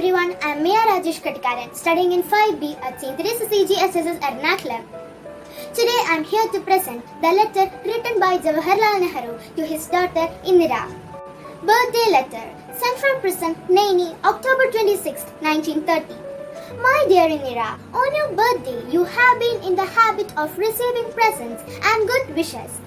everyone, I am Mia Rajesh Katikaran, studying in 5B at St. Teresa CGHSS Ernakulam. Today I am here to present the letter written by Jawaharlal Nehru to his daughter Indira. Birthday letter, Central Prison, Naini, October 26, 1930. My dear Indira, on your birthday you have been in the habit of receiving presents and good wishes.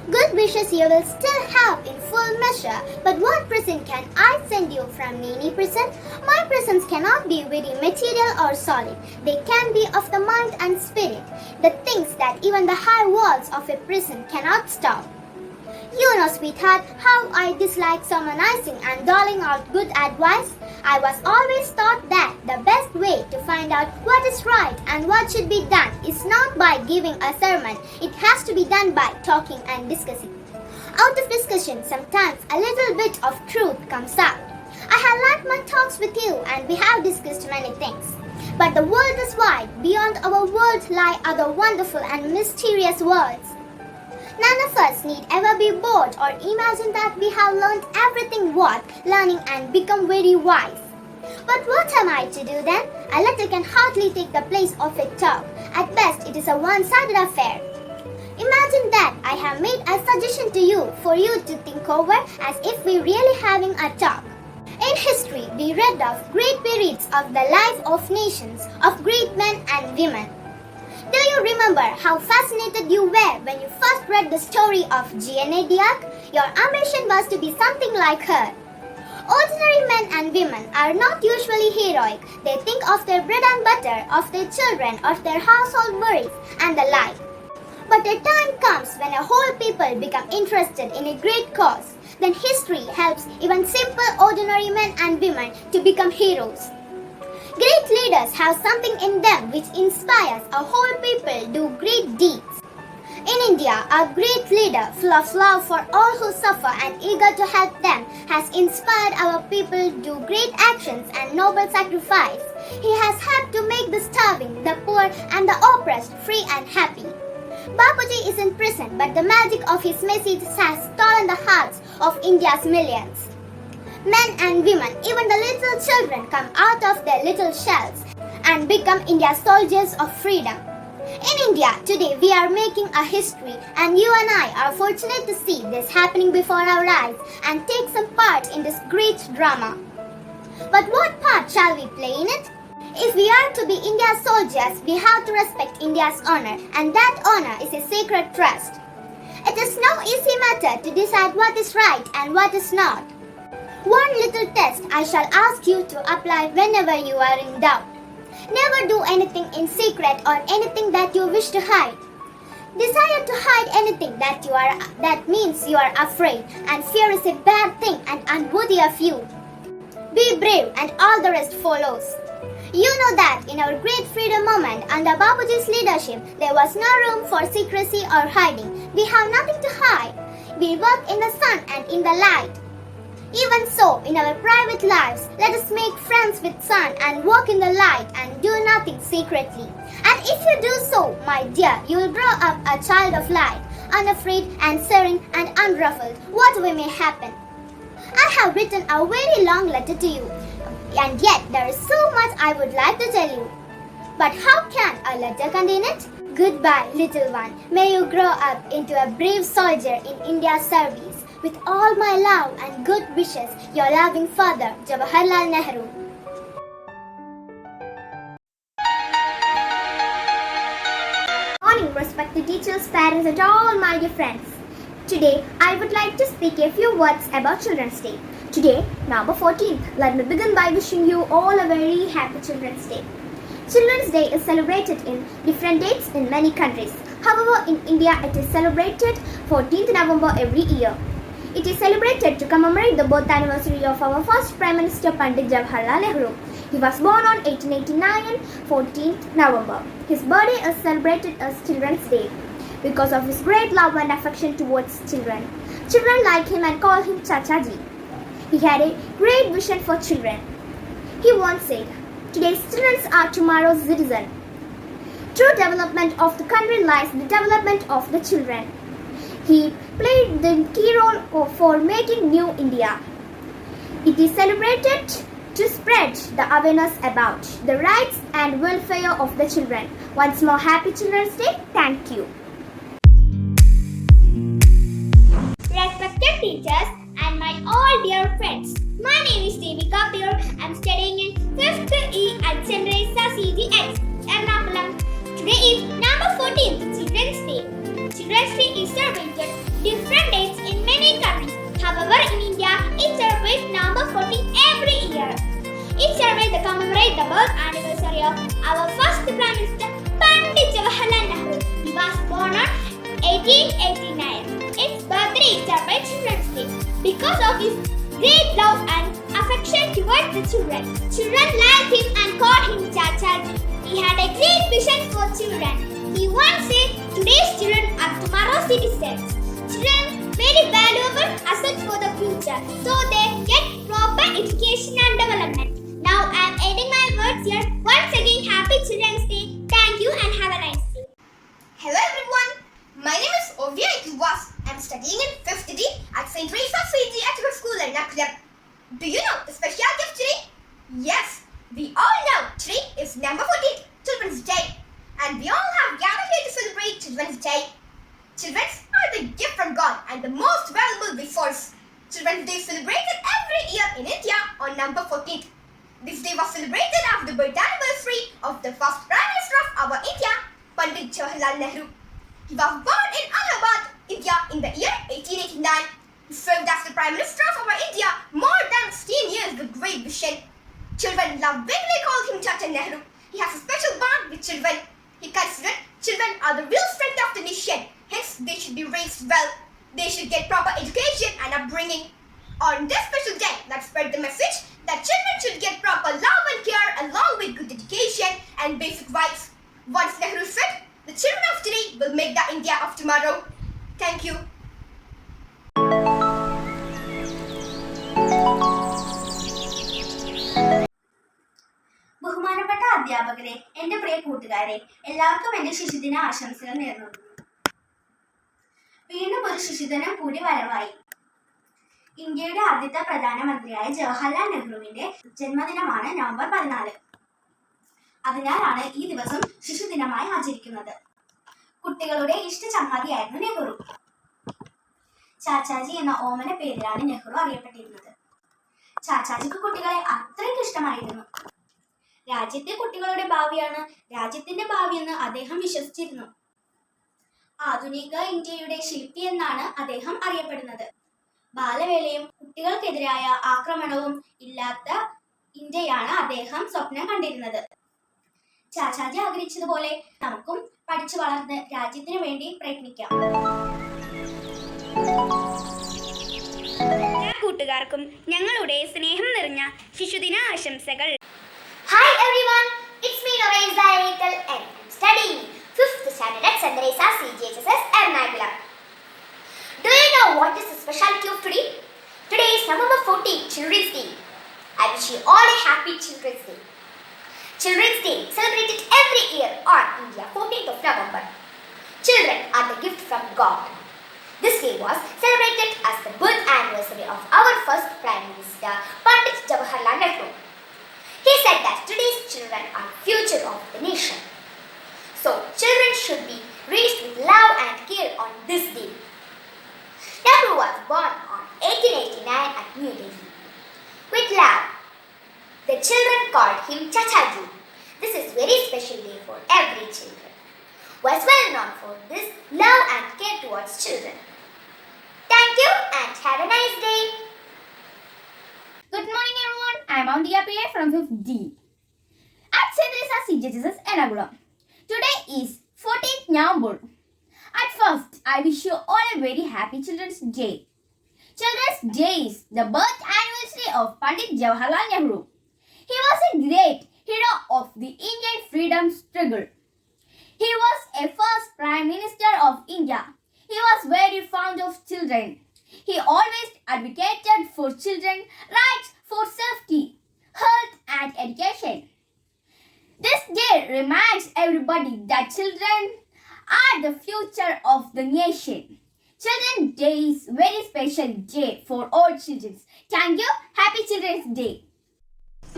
Good wishes you will still have in full measure, but what present can I send you from Naini prison? My presents cannot be very material or solid. They can be of the mind and spirit, the things that even the high walls of a prison cannot stop. You know, sweetheart, how I dislike sermonizing and doling out good advice. I was always taught that the best way to find out what is right and what should be done is not by giving a sermon. It has to be done by talking and discussing. Out of discussion, sometimes a little bit of truth comes out. I have liked my talks with you and we have discussed many things. But the world is wide. Beyond our world lie other wonderful and mysterious worlds. None of us need ever be bored or imagine that we have learned everything worth learning and become very wise. But what am I to do then? A letter can hardly take the place of a talk. At best, it is a one-sided affair. Imagine that I have made a suggestion to you for you to think over as if we really having a talk. In history, we read of great periods of the life of nations, of great men and women. Do you remember how fascinated you were when you first read the story of G.N.A. Diak? Your ambition was to be something like her. Ordinary men and women are not usually heroic. They think of their bread and butter, of their children, of their household worries, and the like. But a time comes when a whole people become interested in a great cause. Then history helps even simple ordinary men and women to become heroes. Great leaders have something in them which inspires a whole people do great deeds. In India, a great leader full of love for all who suffer and eager to help them has inspired our people to do great actions and noble sacrifice. He has helped to make the starving, the poor and the oppressed free and happy. Bapuji is in prison, but the magic of his message has stolen the hearts of India's millions. Men and women, even the little children come out of their little shells and become India's soldiers of freedom. In India, today we are making a history and you and I are fortunate to see this happening before our eyes and take some part in this great drama. But what part shall we play in it? If we are to be India's soldiers, we have to respect India's honor, and that honor is a sacred trust. It is no easy matter to decide what is right and what is not. One little test I shall ask you to apply whenever you are in doubt. Never do anything in secret or anything that you wish to hide. Desire to hide anything that means you are afraid, and fear is a bad thing and unworthy of you. Be brave and all the rest follows. You know that in our great freedom movement under Bapuji's leadership, there was no room for secrecy or hiding. We have nothing to hide. We work in the sun and in the light. Even so, in our private lives, let us make friends with sun and walk in the light and do nothing secretly. And if you do so, my dear, you will grow up a child of light, unafraid and serene and unruffled, whatever may happen. I have written a very long letter to you, and yet there is so much I would like to tell you. But how can a letter contain it? Goodbye, little one. May you grow up into a brave soldier in India's service. With all my love and good wishes, your loving father, Jawaharlal Nehru. Morning, respected teachers, parents and all my dear friends. Today, I would like to speak a few words about Children's Day. Today, November 14th, let me begin by wishing you all a very happy Children's Day. Children's Day is celebrated in different dates in many countries. However, in India, it is celebrated 14th November every year. It is celebrated to commemorate the birth anniversary of our first Prime Minister Pandit Jawaharlal Nehru. He was born on 1889 on 14th November. His birthday is celebrated as Children's Day because of his great love and affection towards children. Children like him and call him Chachaji. He had a great vision for children. He once said, "Today's children are tomorrow's citizens." True development of the country lies in the development of the children. He played the key role for making new India. It is celebrated to spread the awareness about the rights and welfare of the children. Once more, Happy Children's Day. Thank you. Respected teachers and my all dear friends, my name is Teresa. I'm studying in 5th E at Teresa CGHSS, Ernakulam. Today is number 14th, Children's Day. Children's Day is celebrated different dates in many countries. However, in India, it celebrates number 14 every year. It celebrates to commemorate the birth anniversary of our first Prime Minister, Pandit Jawaharlal Nehru. He was born on 1889. Its birthday is celebrated Children's Day because of his great love and affection towards the children. Children liked him and called him Chachaji. He had a great vision for children. He once said, "Today's children are tomorrow's citizens." Children very valuable assets for the future, so they get proper education and development. Now I am ending my words here. Once again, Happy Children's Day. Thank you and have a nice day. Hello everyone, my name is Ovia Iguas. I am studying in 5th D at St. Teresa CGHSS School in Ernakulam. Do you know the specialty of today? Yes, we all know today is number 14th, Children's Day. And we all have gathered here to celebrate Children's Day. Children are the gift from God and the most valuable resource. Children's Day is celebrated every year in India on number 14th. This day was celebrated after the birth anniversary of the first Prime Minister of our India, Pandit Jawaharlal Nehru. He was born in Allahabad, India in the year 1889. He served as the Prime Minister of our India more than 16 years with great vision. Children lovingly call him Chacha Nehru. He has a special bond with children. He considered children are the real strength of the nation. Hence, they should be raised well. They should get proper education and upbringing. On this special day, let's spread the message that children should get proper love and care along with good education and basic rights. Once Nehru said, the children of today will make the India of tomorrow. Thank you. ബഹുമാനപ്പെട്ട അധ്യാപകരെ, എൻ്റെ പ്രിയ കൂട്ടുകാരെ, എല്ലാവർക്കും എൻ്റെ ശിശുദിന ആശംസകൾ നേർന്നു. വീണ്ടും ഒരു ശിശുദിനം കൂടി വരവായി. ഇന്ത്യയുടെ ആദ്യത്തെ പ്രധാനമന്ത്രിയായ ജവഹർലാൽ നെഹ്റുവിന്റെ ജന്മദിനമാണ് നവംബർ 14. അതിനാലാണ് ഈ ദിവസം ശിശുദിനമായി ആചരിക്കുന്നത്. കുട്ടികളുടെ ഇഷ്ട ചങ്ങാതിയായിരുന്നു നെഹ്റു. ചാച്ചാജി എന്ന ഓമന പേരിലാണ് നെഹ്റു അറിയപ്പെട്ടിരുന്നത്. ചാച്ചാജിക്ക് കുട്ടികളെ അത്രയ്ക്ക് ഇഷ്ടമായിരുന്നു. രാജ്യത്തെ കുട്ടികളുടെ ഭാവിയാണ് രാജ്യത്തിന്റെ ഭാവിയെന്ന് അദ്ദേഹം വിശ്വസിച്ചിരുന്നു. ആധുനിക ഇന്ത്യയുടെ ശില്പി എന്നാണ് അദ്ദേഹം അറിയപ്പെടുന്നത്. ബാലവേലയും കുട്ടികൾക്കെതിരായ ആക്രമണവും ഇല്ലാത്ത ഇന്ത്യയാണ് അദ്ദേഹം സ്വപ്നം കണ്ടിരുന്നത്. ചാച്ചാജി ആഗ്രഹിച്ചതുപോലെ നമുക്കും പഠിച്ചു വളർന്ന് രാജ്യത്തിന് വേണ്ടി പ്രയത്നിക്കാം. കൂട്ടുകാർക്കും ഞങ്ങളുടെ സ്നേഹം നിറഞ്ഞ ശിശുദിന ആശംസകൾ. Hi everyone, it's me Teresa and I'm studying 5th standard at Teresa CGHSS Ernakulam. Do you know what is the specialty of today? Today is November 14th, Children's Day. I wish you all a happy Children's Day. Children's Day celebrated every year on India 14th of November. Children are the gift from God. This day was celebrated as the birth anniversary of our first Prime Minister, Pandit Jawaharlal Nehru. He said that today's children are future of the nation. So, children should be raised with love and care on this day. Nehru was born on 1889 at New Delhi. With love, the children called him Chachaji. This is very special day for every children. Was well known for this love and care towards children. Thank you and have a nice day. Good morning everyone. I am Ondia Pillai from 5th D at St. Teresa CGHSS Ernakulam. Today is 14th November. At first, I wish you all a very happy Children's Day. Children's Day is the birth anniversary of Pandit Jawaharlal Nehru. He was a great hero of the Indian freedom struggle. He was a first Prime Minister of India. He was very fond of children. He always advocated for children's rights for safety, health and education. This day reminds everybody that children are the future of the nation. Children's Day is very special day for all children. Thank you. Happy Children's Day.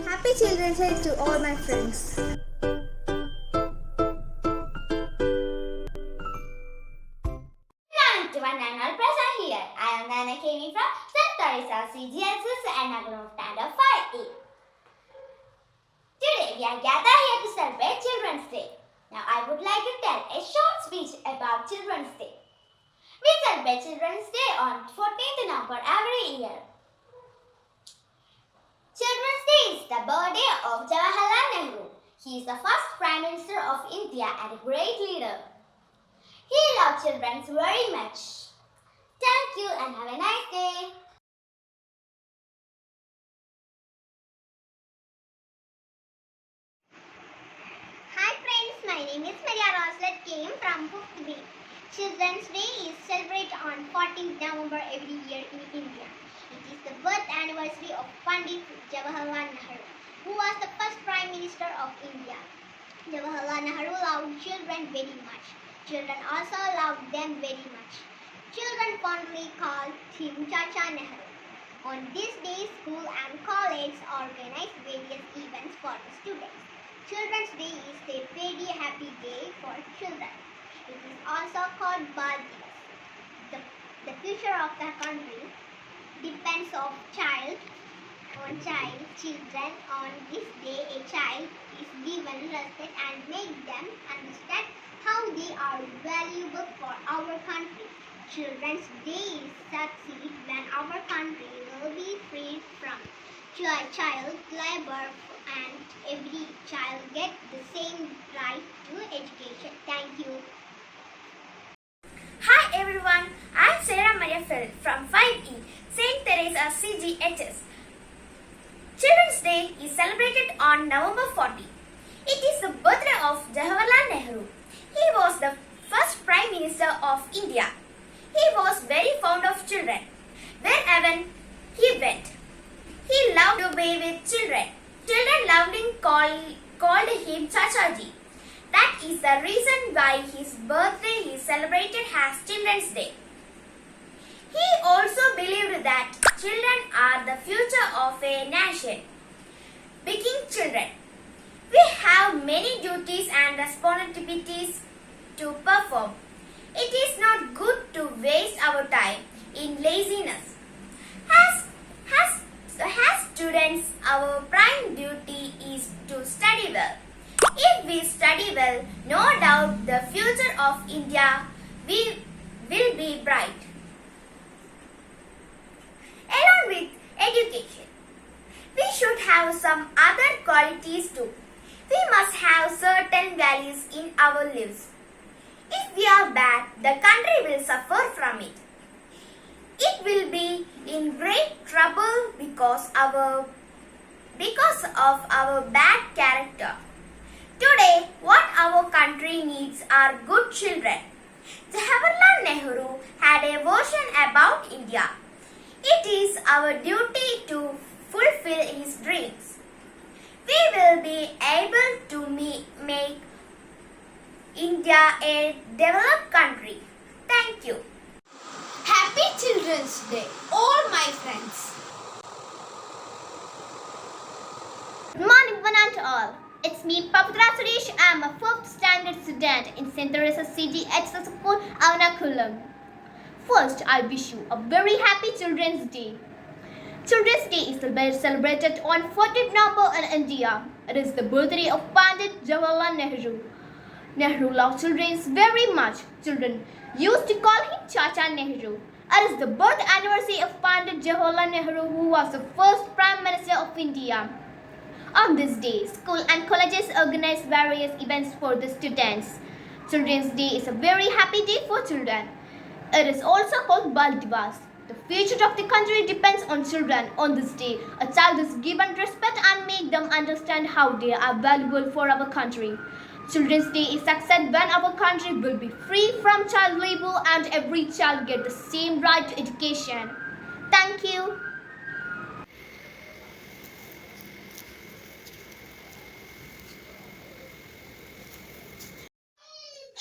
Happy Children's Day to all my friends. Hello everyone, I'm Teresa here. I am Nana came from St. Teresa CGHSS Ernakulam Standard 5A. Today we are gathered here to celebrate Children's Day. Now I would like to tell a short speech about Children's Day. We celebrate Children's Day on 14th November every year. Children's Day is the birthday of Jawaharlal Nehru. He is the first Prime Minister of India and a great leader. He loved children very much. Thank you and have a nice day. Hi friends, my name is Maria Roslet came from 5th B. Children's Day is celebrated on 14th November every year in India. It is the birth anniversary of Pandit Jawaharlal Nehru, who was the first Prime Minister of India. Jawaharlal Nehru loved children very much. Children also loved them very much. Children fondly called him Chacha Nehru. On this day, school and college organize various events for the students. Children's Day is a very happy day for children. It is also called Bal Divas. The future of the country depends on children. On this day, a child is given respect and make them understand how they are valuable for our country. Children's Day succeeds when our country will be free from child labor and every child gets the same right to education. Thank you. Hi everyone, I'm Sarah Maria Phil from 5E, St. Teresa CGHSS. Children's Day is celebrated on November 14. It is the birthday of Jawaharlal Nehru. He was the first Prime Minister of India. He was very fond of children. Wherever he went, he loved to be with children. Children loved him, called him Chachaji. That is the reason why his birthday is celebrated as Children's Day. He also believed that children are the future of a nation. Being children, we have many duties and responsibilities to perform. It is not good to waste our time in laziness. As students, our prime duty is to study well. If we study well, no doubt the future of India will be bright. Along with education, we should have some other qualities too. We must have certain values in our lives. If we are bad, the country will suffer from it. It will be in great trouble because of our bad character. Today, what our country needs are good children. Jawaharlal Nehru had a vision about India. It is our duty to fulfill his dreams. We will be able to make India a developed country. Thank you. Happy Children's Day, all my friends. Good morning, one and all. It's me, Pavitra Suresh. I'm a 5th standard student in St. Teresa CGHSS School, Ernakulam. First, I wish you a very happy Children's Day. Children's Day is celebrated on 14th November in India. It is the birthday of Pandit Jawaharlal Nehru. Nehru loved children very much. Children used to call him Chacha Nehru. It is the birth anniversary of Pandit Jawaharlal Nehru, who was the first Prime Minister of India. On this day, school and colleges organize various events for the students. Children's Day is a very happy day for children. It is also called Bal Divas. The future of the country depends on children. On this day, a child is given respect and make them understand how they are valuable for our country. Children's Day is accepted when our country will be free from child labor and every child get the same right to education. Thank you.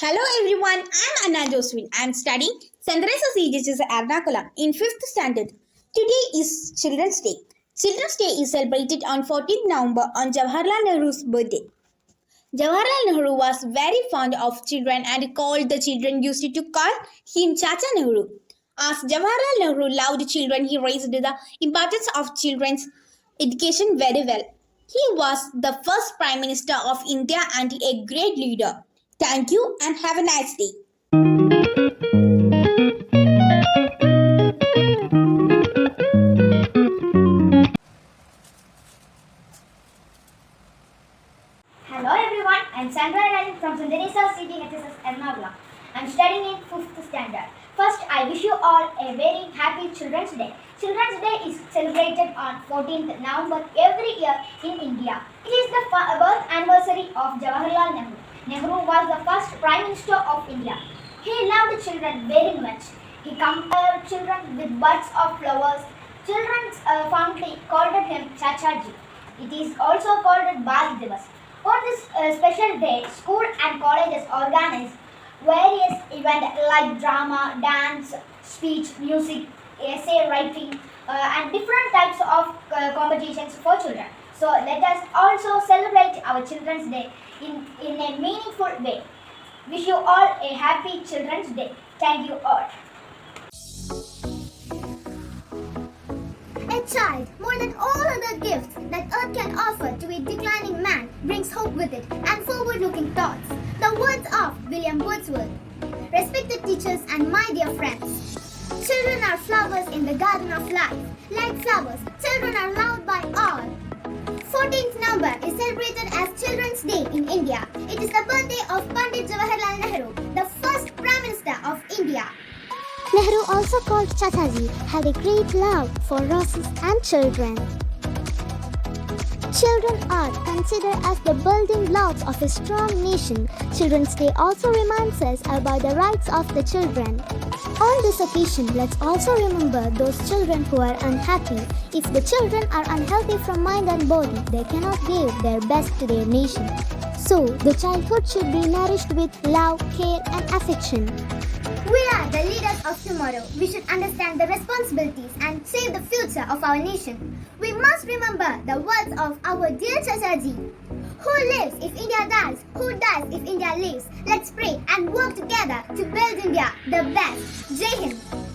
Hello everyone, I'm Anna Josephine. I'm studying St. Teresa CGHSS Ernakulam in 5th standard. Today is Children's Day. Children's Day is celebrated on 14th November on Jawaharlal Nehru's birthday. Jawaharlal Nehru was very fond of children and called the children used to call him Chacha Nehru. As Jawaharlal Nehru loved children, he raised the importance of children's education very well. He was the first Prime Minister of India and a great leader. Thank you and have a nice day. Hello everyone, I'm Sr.Niranjana from Teresa CGHSS Ernakulam. I'm studying in 5th standard. First, I wish you all a very happy Children's Day. Children's Day is celebrated on 14th November every year in India. It is the birth anniversary of Jawaharlal Nehru. Nehru was the first Prime Minister of India. He loved children very much. He compared children with buds of flowers. Children's fondly called him Chachaji. It is also called Bal Divas. On this special day, school and colleges organize various events like drama, dance, speech, music, essay writing, and different types of competitions for children. So let us also celebrate our Children's Day in a meaningful way. Wish you all a happy Children's Day. Thank you all. A child, more than all other gifts that earth can offer to a declining man, brings hope with it and forward-looking thoughts. The words of William Wordsworth. Respected teachers and my dear friends, children are flowers in the garden of life. Like flowers, children are loved by all. 14th November is celebrated as Children's Day in India. It is the birthday of Pandit Jawaharlal Nehru, the first Prime Minister of India. Nehru, also called Chachaji, had a great love for roses and children. Children are considered as the building blocks of a strong nation. Children's Day also reminds us about the rights of the children. On this occasion, let's also remember those children who are unhappy. If the children are unhealthy from mind and body, they cannot give their best to their nation. So, the childhood should be nourished with love, care and affection. We are the leaders of tomorrow. We should understand the responsibilities and save the future of our nation. We must remember the words of our dear Chachaji. Who lives if India dies? Who dies if India lives? Let's pray and work together to build India the best. Jai Hind.